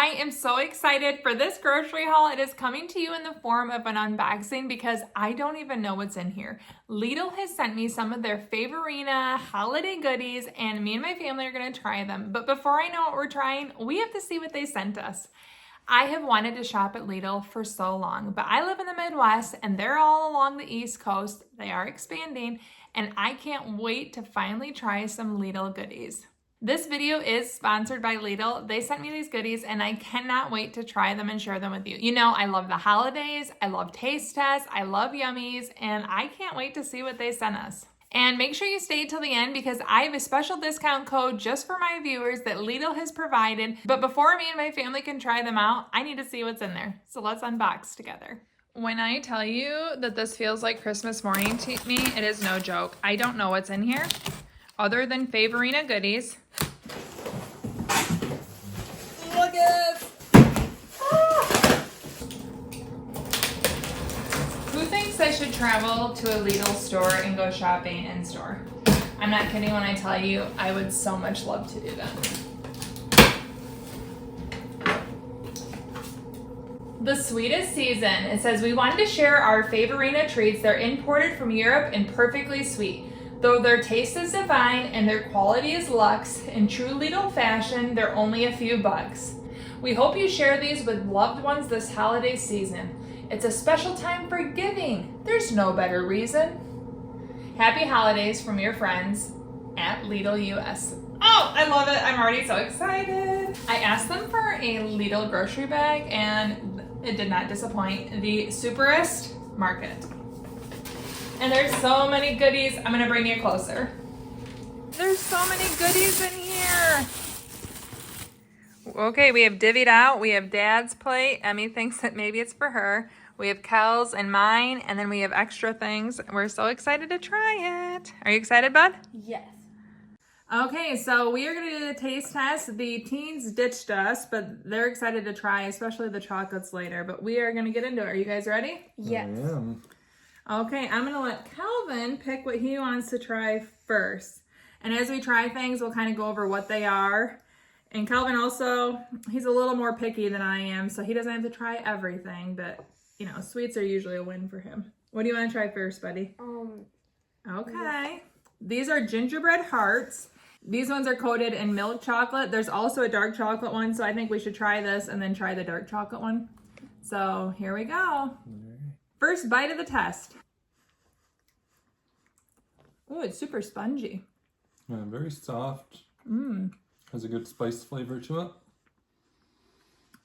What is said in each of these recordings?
I am so excited for this grocery haul. It is coming to you in the form of an unboxing because I don't even know what's in here. Lidl has sent me some of their Favorina holiday goodies and me and my family are going to try them. But before I know what we're trying, we have to see what they sent us. I have wanted to shop at Lidl for so long, but I live in the Midwest and they're all along the East Coast. They are expanding and I can't wait to finally try some Lidl goodies. This video is sponsored by Lidl. They sent me these goodies and I cannot wait to try them and share them with you. You know, I love the holidays, I love taste tests, I love yummies, and I can't wait to see what they sent us. And make sure you stay till the end because I have a special discount code just for my viewers that Lidl has provided. But before me and my family can try them out, I need to see what's in there. So let's unbox together. When I tell you that this feels like Christmas morning to me, it is no joke. I don't know what's in here other than Favorina goodies. Look at this! Who thinks I should travel to a Lidl store and go shopping in store? I'm not kidding when I tell you I would so much love to do that. The sweetest season. It says we wanted to share our Favorina Treats. They're imported from Europe and perfectly sweet. Though their taste is divine and their quality is luxe, in true Lidl fashion, they're only a few bucks. We hope you share these with loved ones this holiday season. It's a special time for giving. There's no better reason. Happy holidays from your friends at Lidl US. Oh, I love it. I'm already so excited. I asked them for a Lidl grocery bag and it did not disappoint. The Superest Market. And there's so many goodies. I'm gonna bring you closer. There's so many goodies in here. Okay, we have divvied out. We have Dad's plate. Emmy thinks that maybe it's for her. We have Kel's and mine, and then we have extra things. We're so excited to try it. Are you excited, bud? Yes. Okay, so we are gonna do the taste test. The teens ditched us, but they're excited to try, especially the chocolates later. But we are gonna get into it. Are you guys ready? Yes. I am. Okay, I'm gonna let Calvin pick what he wants to try first. And as we try things, we'll kind of go over what they are. And Calvin also, he's a little more picky than I am, so he doesn't have to try everything, but you know, sweets are usually a win for him. What do you want to try first, buddy? Okay. These are Gingerbread Hearts. These ones are coated in milk chocolate. There's also a dark chocolate one, so I think we should try this and then try the dark chocolate one. So here we go. First bite of the test. Oh, it's super spongy. Yeah, very soft. Has a good spice flavor to it.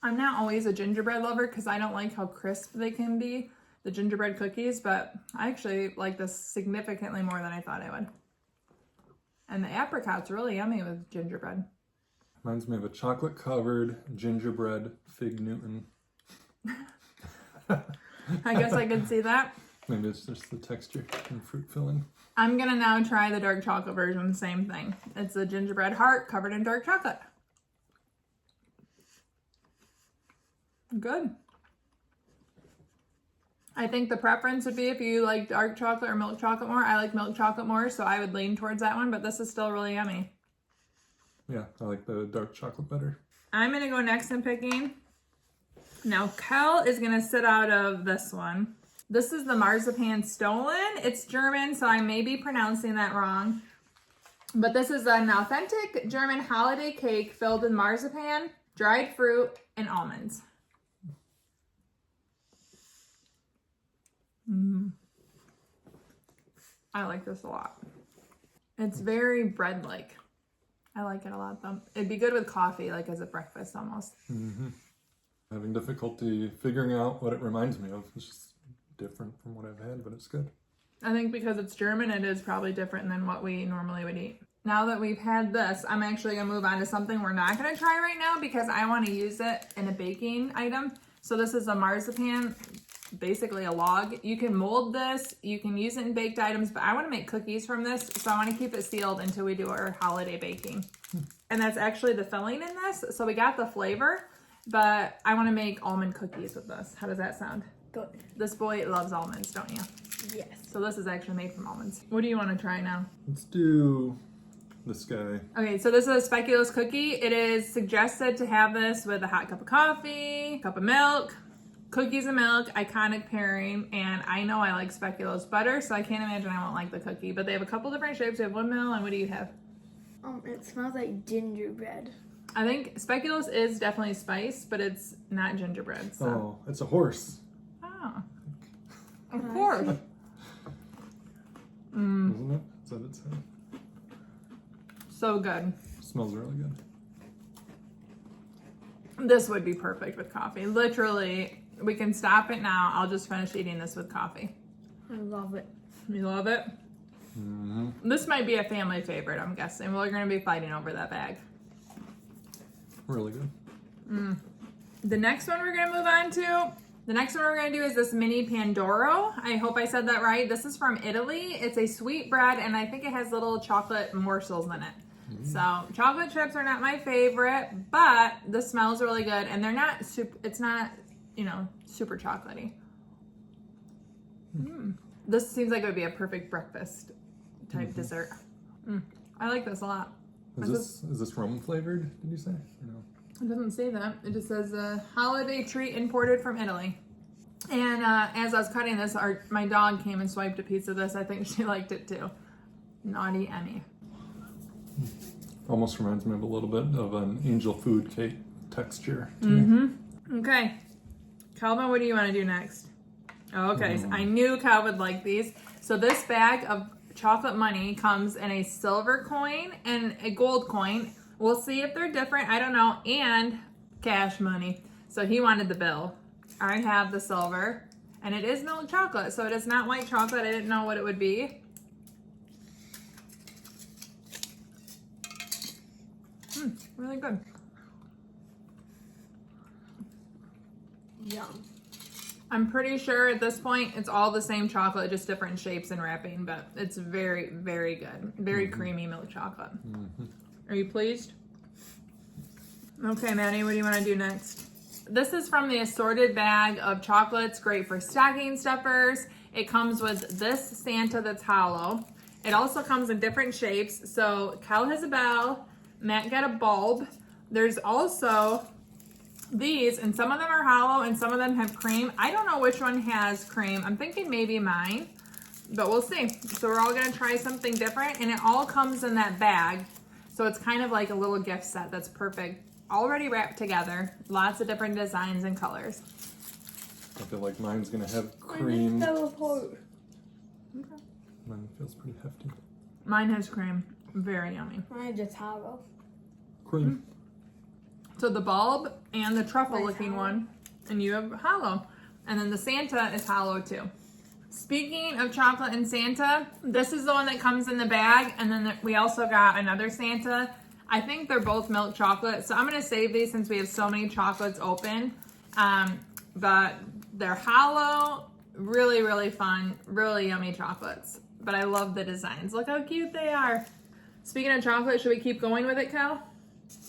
I'm not always a gingerbread lover because I don't like how crisp they can be, the gingerbread cookies, but I actually like this significantly more than I thought I would. And the apricot's really yummy with gingerbread. Reminds me of a chocolate-covered gingerbread fig Newton. I guess I could see that. Maybe it's just the texture and fruit filling. I'm gonna now try the dark chocolate version, same thing. It's a gingerbread heart covered in dark chocolate. Good. I think the preference would be if you like dark chocolate or milk chocolate more. I like milk chocolate more, so I would lean towards that one, but this is still really yummy. Yeah, I like the dark chocolate better. I'm gonna go next in picking. Now, Kel is gonna sit out of this one. This is the Marzipan Stolen. It's German, so I may be pronouncing that wrong. But this is an authentic German holiday cake filled with marzipan, dried fruit, and almonds. I like this a lot. It's very bread-like. I like it a lot, though. It'd be good with coffee, like as a breakfast almost. Having difficulty figuring out what it reminds me of. It's just different from what I've had, but it's good. I think because it's German, it is probably different than what we normally would eat. Now that we've had this, I'm actually gonna move on to something we're not gonna try right now because I wanna use it in a baking item. So this is a marzipan, basically a log. You can mold this, you can use it in baked items, but I wanna make cookies from this, so I wanna keep it sealed until we do our holiday baking. And that's actually the filling in this. So we got the flavor, but I wanna make almond cookies with this. How does that sound? Good. This boy loves almonds, don't you? Yes. So this is actually made from almonds. What do you want to try now? Let's do this guy. Okay, so this is a Speculo Cookie. It is suggested to have this with a hot cup of coffee, cup of milk, cookies and milk, iconic pairing, and I know I like Speculo's butter, so I can't imagine I won't like the cookie. But they have a couple different shapes. They have windmill, and what do you have? It smells like gingerbread. I think Speculo's is definitely spice, but it's not gingerbread. So. Oh, it's a horse. Oh, of course. Isn't it? Is that what it said? So good. Smells really good. This would be perfect with coffee. Literally, we can stop it now. I'll just finish eating this with coffee. I love it. You love it? Mm-hmm. This might be a family favorite, I'm guessing. We're going to be fighting over that bag. Really good. The next one we're going to move on to, the next one we're going to do is this mini Pandora. I hope I said that right. This is from Italy. It's a sweet bread, and I think it has little chocolate morsels in it. So chocolate chips are not my favorite, but this smells really good, and they're not super, it's not, you know, super chocolatey. This seems like it would be a perfect breakfast type dessert. I like this a lot. Is this rum flavored, did you say? Or no? It doesn't say that. It just says a holiday treat imported from Italy. And as I was cutting this, my dog came and swiped a piece of this. I think she liked it too. Naughty Emmy. Almost reminds me of a little bit of an angel food cake texture. Okay. Calvin, what do you want to do next? Okay, so I knew Cal would like these. So this bag of chocolate money comes in a silver coin and a gold coin. We'll see if they're different. I don't know. And cash money. So he wanted the bill. I have the silver. And it is milk chocolate. So it is not white chocolate. I didn't know what it would be. Really good. Yum. I'm pretty sure at this point it's all the same chocolate, just different shapes and wrapping, but it's very, very good. Very creamy milk chocolate. Are you pleased? Okay, Maddie, what do you want to do next? This is from the assorted bag of chocolates, great for stocking stuffers. It comes with this Santa that's hollow. It also comes in different shapes. So Cal has a bell, Matt got a bulb. There's also these, and some of them are hollow and some of them have cream. I don't know which one has cream. I'm thinking maybe mine, but we'll see. So we're all gonna try something different, and it all comes in that bag. So it's kind of like a little gift set that's perfect. Already wrapped together. Lots of different designs and colors. I feel like mine's gonna have Mine cream. fell apart. Mine feels pretty hefty. Mine has cream. Very yummy. Mine just hollow. Cream. So the bulb and the truffle Mine's looking hollow. one, and you have hollow. And then the Santa is hollow too. Speaking of chocolate and Santa, this is the one that comes in the bag, and then we also got another Santa. I think they're both milk chocolate, so I'm gonna save these since we have so many chocolates open. But they're hollow, really, really fun, really yummy chocolates. But I love the designs. Look how cute they are. Speaking of chocolate, should we keep going with it, Cal?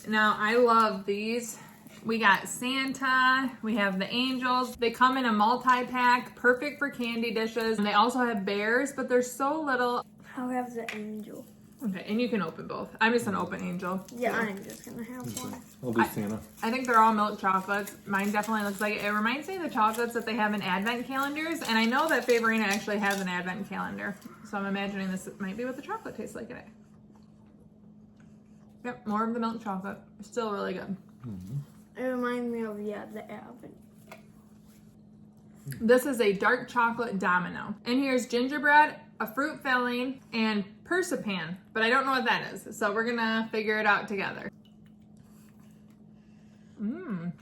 Now, I love these. We got Santa, we have the angels. They come in a multi-pack, perfect for candy dishes. And they also have bears, but they're so little. I'll have the angel. Okay, and you can open both. I'm just gonna open angel. Yeah, I'm just gonna have one. I'll do Santa. I think they're all milk chocolates. Mine definitely looks like it. It reminds me of the chocolates that they have in advent calendars. And I know that Favorina actually has an advent calendar. So I'm imagining this might be what the chocolate tastes like in it. Yep, more of the milk chocolate. Still really good. It reminds me of, the Alvin. This is a dark chocolate Domino. And here's gingerbread, a fruit filling, and persipan. But I don't know what that is. So we're gonna figure it out together. It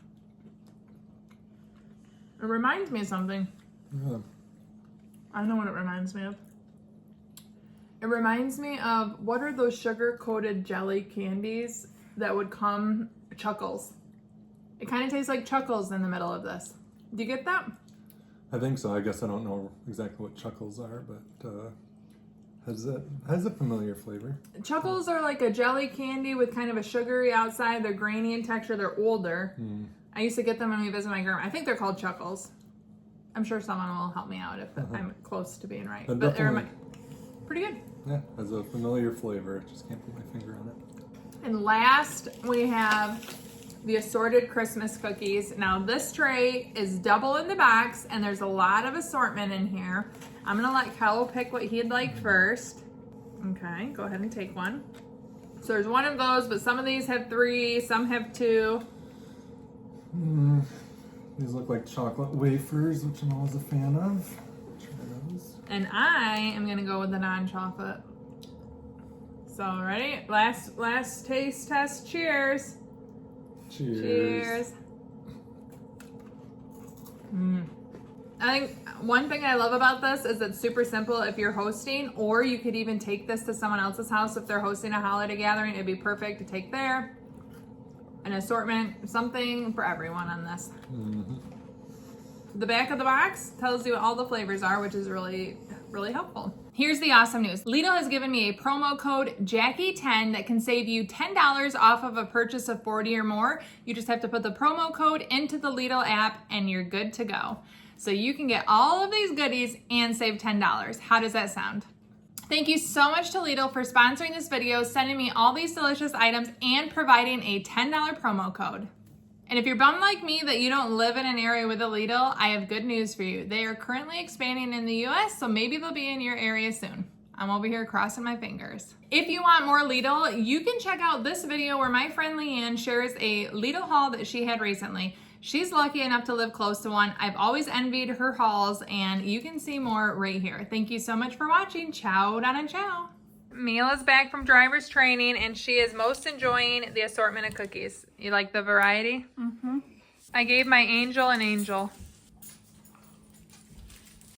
reminds me of something. Yeah. I know what it reminds me of. It reminds me of, what are those sugar-coated jelly candies that would come, Chuckles. It kind of tastes like Chuckles in the middle of this. Do you get that? I think so. I guess I don't know exactly what Chuckles are, but has a familiar flavor. Chuckles are like a jelly candy with kind of a sugary outside. They're grainy in texture. They're older. I used to get them when we visited my grandma. I think they're called Chuckles. I'm sure someone will help me out if I'm close to being right. But But they're definitely pretty good. Yeah, has a familiar flavor. Just can't put my finger on it. And last, we have the assorted Christmas cookies. Now this tray is double in the box and there's a lot of assortment in here. I'm gonna let Kel pick what he'd like first. Okay, go ahead and take one. So there's one of those, but some of these have 3, some have 2. These look like chocolate wafers, which I'm always a fan of. Try those. And I am gonna go with the non-chocolate. So ready? Last taste test. Cheers. Cheers. Cheers. I think one thing I love about this is it's super simple if you're hosting, or you could even take this to someone else's house if they're hosting a holiday gathering. It'd be perfect to take there. An assortment, something for everyone on this. The back of the box tells you what all the flavors are, which is really, really helpful. Here's the awesome news. Lidl has given me a promo code Jackie10 that can save you $10 off of a purchase of 40 or more. You just have to put the promo code into the Lidl app and you're good to go. So you can get all of these goodies and save $10. How does that sound? Thank you so much to Lidl for sponsoring this video, sending me all these delicious items, and providing a $10 promo code. And if you're bummed like me that you don't live in an area with a Lidl, I have good news for you. They are currently expanding in the US, so maybe they'll be in your area soon. I'm over here crossing my fingers. If you want more Lidl, you can check out this video where my friend Leanne shares a Lidl haul that she had recently. She's lucky enough to live close to one. I've always envied her hauls, and you can see more right here. Thank you so much for watching. Ciao, Donna, ciao. Mila's back from driver's training, and she is most enjoying the assortment of cookies. You like the variety? I gave my angel an angel.